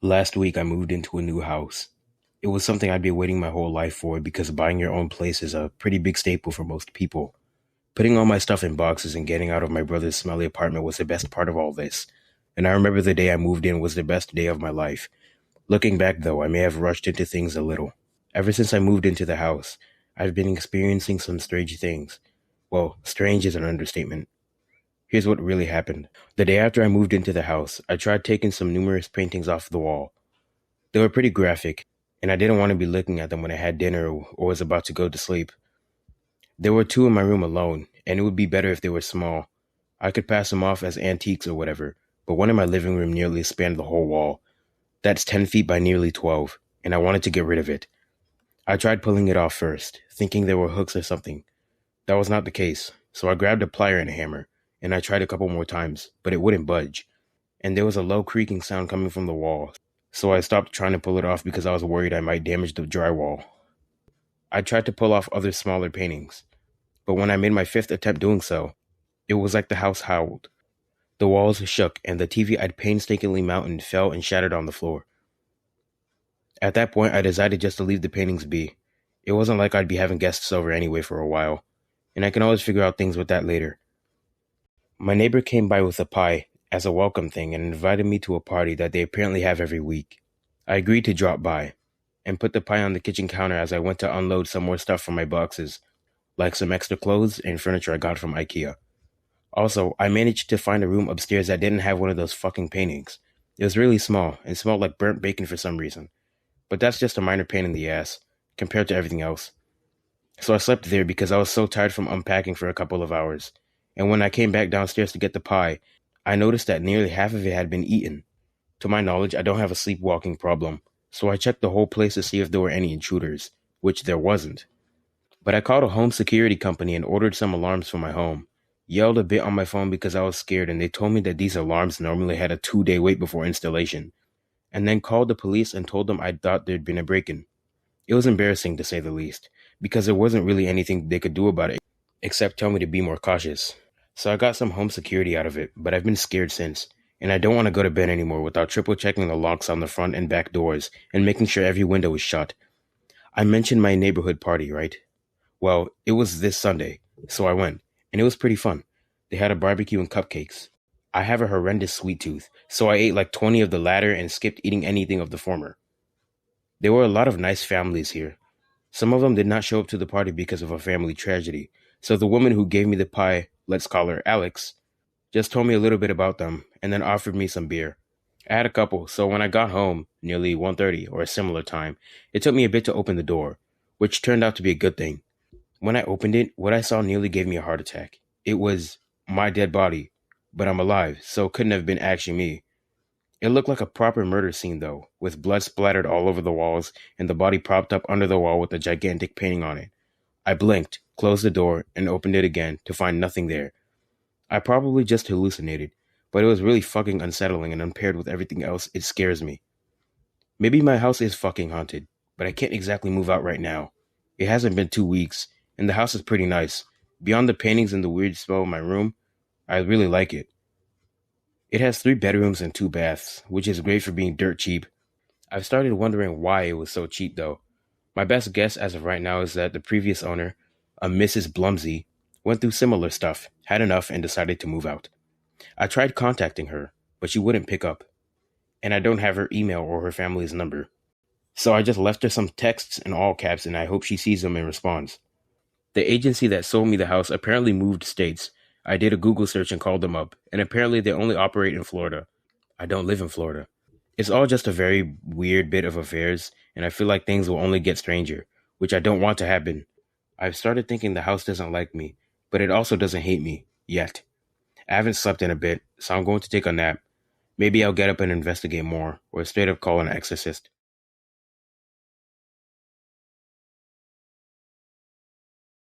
Last week, I moved into a new house. It was something I'd been waiting my whole life for because buying your own place is a pretty big staple for most people. Putting all my stuff in boxes and getting out of my brother's smelly apartment was the best part of all this. And I remember the day I moved in was the best day of my life. Looking back, though, I may have rushed into things a little. Ever since I moved into the house, I've been experiencing some strange things. Well, strange is an understatement. Here's what really happened. The day after I moved into the house, I tried taking some numerous paintings off the wall. They were pretty graphic, and I didn't want to be looking at them when I had dinner or was about to go to sleep. There were two in my room alone, and it would be better if they were small. I could pass them off as antiques or whatever, but one in my living room nearly spanned the whole wall. That's 10 feet by nearly 12, and I wanted to get rid of it. I tried pulling it off first, thinking there were hooks or something. That was not the case, so I grabbed a plier and a hammer, and I tried a couple more times, but it wouldn't budge, and there was a low creaking sound coming from the wall, so I stopped trying to pull it off because I was worried I might damage the drywall. I tried to pull off other smaller paintings, but when I made my fifth attempt doing so, it was like the house howled. The walls shook, and the TV I'd painstakingly mounted fell and shattered on the floor. At that point, I decided just to leave the paintings be. It wasn't like I'd be having guests over anyway for a while, and I can always figure out things with that later. My neighbor came by with a pie as a welcome thing and invited me to a party that they apparently have every week. I agreed to drop by and put the pie on the kitchen counter as I went to unload some more stuff from my boxes, like some extra clothes and furniture I got from IKEA. Also, I managed to find a room upstairs that didn't have one of those fucking paintings. It was really small and smelled like burnt bacon for some reason, but that's just a minor pain in the ass compared to everything else. So I slept there because I was so tired from unpacking for a couple of hours. And when I came back downstairs to get the pie, I noticed that nearly half of it had been eaten. To my knowledge, I don't have a sleepwalking problem, so I checked the whole place to see if there were any intruders, which there wasn't. But I called a home security company and ordered some alarms for my home. Yelled a bit on my phone because I was scared, and they told me that these alarms normally had a 2-day wait before installation. And then called the police and told them I thought there'd been a break-in. It was embarrassing, to say the least, because there wasn't really anything they could do about it, except tell me to be more cautious. So I got some home security out of it, but I've been scared since, and I don't want to go to bed anymore without triple checking the locks on the front and back doors and making sure every window is shut. I mentioned my neighborhood party, right? Well, it was this Sunday, so I went, and it was pretty fun. They had a barbecue and cupcakes. I have a horrendous sweet tooth, so I ate like 20 of the latter and skipped eating anything of the former. There were a lot of nice families here. Some of them did not show up to the party because of a family tragedy, so the woman who gave me the pie, let's call her Alex, just told me a little bit about them and then offered me some beer. I had a couple, so when I got home, nearly 1:30 or a similar time, it took me a bit to open the door, which turned out to be a good thing. When I opened it, what I saw nearly gave me a heart attack. It was my dead body, but I'm alive, so it couldn't have been actually me. It looked like a proper murder scene, though, with blood splattered all over the walls and the body propped up under the wall with a gigantic painting on it. I blinked, closed the door, and opened it again to find nothing there. I probably just hallucinated, but it was really fucking unsettling and unpaired with everything else, it scares me. Maybe my house is fucking haunted, but I can't exactly move out right now. It hasn't been 2 weeks, and the house is pretty nice. Beyond the paintings and the weird smell of my room, I really like it. It has 3 bedrooms and 2 baths, which is great for being dirt cheap. I've started wondering why it was so cheap though. My best guess as of right now is that the previous owner, a Mrs. Blumsy, went through similar stuff, had enough, and decided to move out. I tried contacting her, but she wouldn't pick up, and I don't have her email or her family's number. So I just left her some texts in all caps and I hope she sees them and responds. The agency that sold me the house apparently moved states. I did a Google search and called them up, and apparently they only operate in Florida. I don't live in Florida. It's all just a very weird bit of affairs, and I feel like things will only get stranger, which I don't want to happen. I've started thinking the house doesn't like me, but it also doesn't hate me, yet. I haven't slept in a bit, so I'm going to take a nap. Maybe I'll get up and investigate more, or straight up call an exorcist.